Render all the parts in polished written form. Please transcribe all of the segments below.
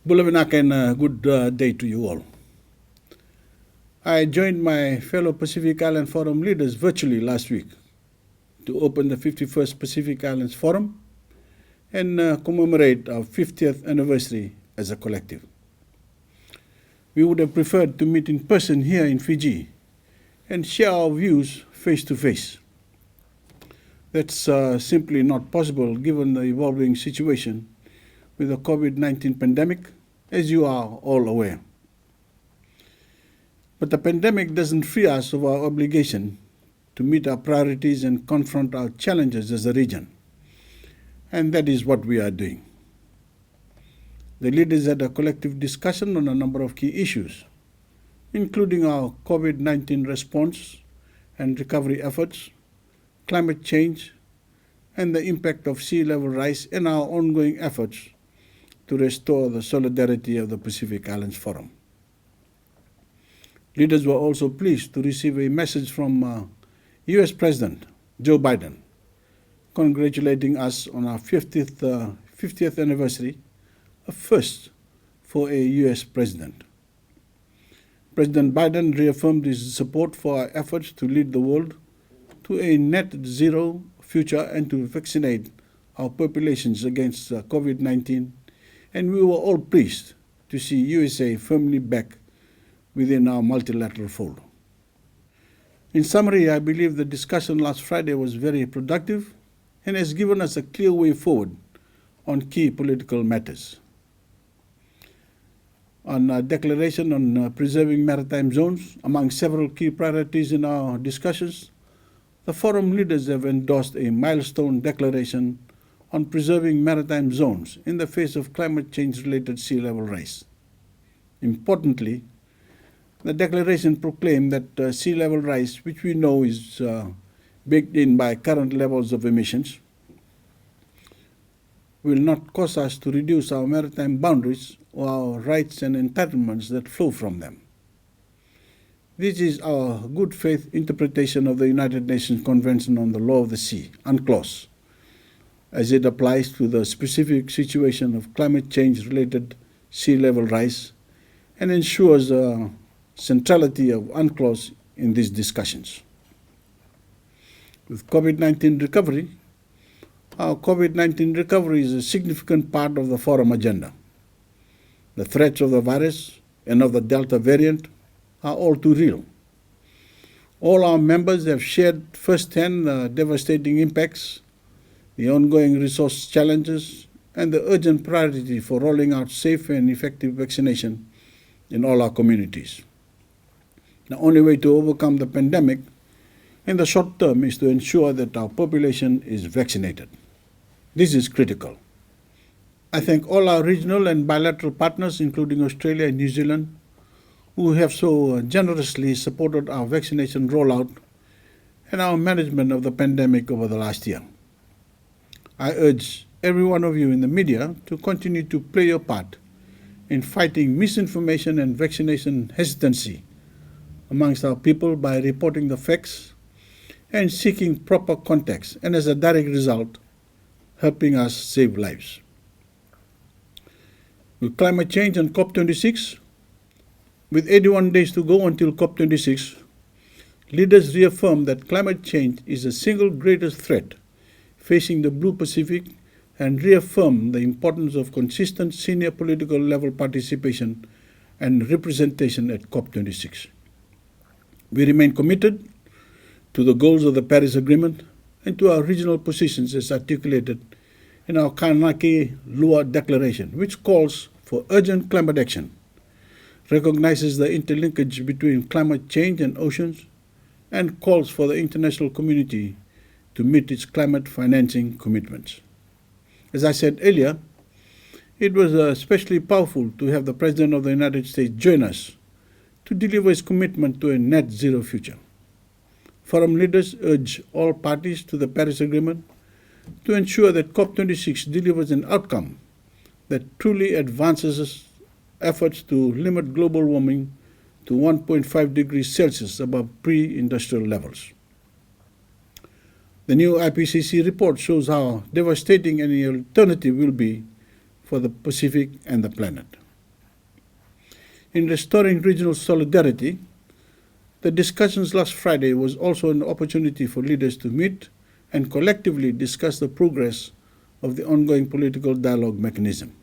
Bulawinak and good day to you all. I joined my fellow Pacific Island Forum leaders virtually last week to open the 51st Pacific Islands Forum and commemorate our 50th anniversary as a collective. We would have preferred to meet in person here in Fiji and share our views face to face. That's simply not possible given the evolving situation with the COVID-19 pandemic, as you are all aware. But the pandemic doesn't free us of our obligation to meet our priorities and confront our challenges as a region. And that is what we are doing. The leaders had a collective discussion on a number of key issues, including our COVID-19 response and recovery efforts, climate change, and the impact of sea level rise and our ongoing efforts to restore the solidarity of the Pacific Islands Forum. Leaders were also pleased to receive a message from U.S. President Joe Biden, congratulating us on our 50th anniversary, a first for a U.S. president. President Biden reaffirmed his support for our efforts to lead the world to a net zero future and to vaccinate our populations against COVID-19, and we were all pleased to see USA firmly back within our multilateral fold. In summary, I believe the discussion last Friday was very productive and has given us a clear way forward on key political matters. On a declaration on preserving maritime zones, among several key priorities in our discussions, the Forum leaders have endorsed a milestone declaration on preserving maritime zones in the face of climate change-related sea level rise. Importantly, the declaration proclaimed that sea level rise, which we know is baked in by current levels of emissions, will not cause us to reduce our maritime boundaries or our rights and entitlements that flow from them. This is our good faith interpretation of the United Nations Convention on the Law of the Sea, UNCLOS, as it applies to the specific situation of climate change-related sea level rise and ensures the centrality of UNCLOS in these discussions. With COVID-19 recovery, our COVID-19 recovery is a significant part of the Forum agenda. The threats of the virus and of the Delta variant are all too real. All our members have shared firsthand the devastating impacts, the ongoing resource challenges, and the urgent priority for rolling out safe and effective vaccination in all our communities. The only way to overcome the pandemic in the short term is to ensure that our population is vaccinated. This is critical. I thank all our regional and bilateral partners, including Australia and New Zealand, who have so generously supported our vaccination rollout and our management of the pandemic over the last year. I urge every one of you in the media to continue to play your part in fighting misinformation and vaccination hesitancy amongst our people by reporting the facts and seeking proper context, and as a direct result, helping us save lives. With climate change and COP26, with 81 days to go until COP26, leaders reaffirm that climate change is the single greatest threat facing the Blue Pacific and reaffirm the importance of consistent senior political level participation and representation at COP26. We remain committed to the goals of the Paris Agreement and to our regional positions as articulated in our Kanaki Lua Declaration, which calls for urgent climate action, recognizes the interlinkage between climate change and oceans, and calls for the international community to meet its climate financing commitments. As I said earlier, it was especially powerful to have the President of the United States join us to deliver his commitment to a net zero future. Forum leaders urge all parties to the Paris Agreement to ensure that COP26 delivers an outcome that truly advances efforts to limit global warming to 1.5 degrees Celsius above pre-industrial levels. The new IPCC report shows how devastating any alternative will be for the Pacific and the planet. In restoring regional solidarity, the discussions last Friday was also an opportunity for leaders to meet and collectively discuss the progress of the ongoing political dialogue mechanism.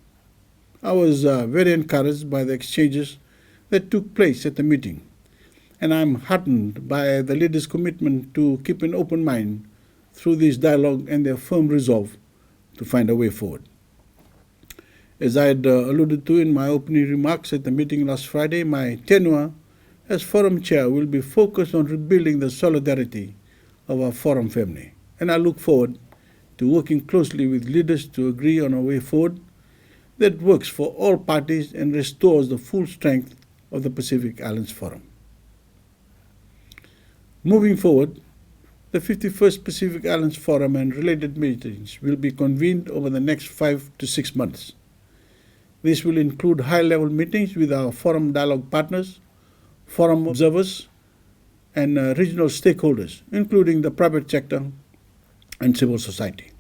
I was very encouraged by the exchanges that took place at the meeting, and I'm heartened by the leaders' commitment to keep an open mind through this dialogue and their firm resolve to find a way forward. As I had alluded to in my opening remarks at the meeting last Friday, my tenure as Forum Chair will be focused on rebuilding the solidarity of our Forum family, and I look forward to working closely with leaders to agree on a way forward that works for all parties and restores the full strength of the Pacific Islands Forum. Moving forward, the 51st Pacific Islands Forum and related meetings will be convened over the next 5 to 6 months. This will include high-level meetings with our Forum dialogue partners, Forum observers, and regional stakeholders, including the private sector and civil society.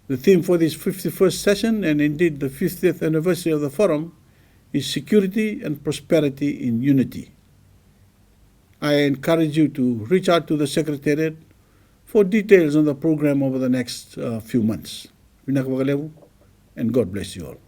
The theme for this 51st session, and indeed the 50th anniversary of the Forum, is security and prosperity in unity. I encourage you to reach out to the Secretariat for details on the program over the next few months. And God bless you all.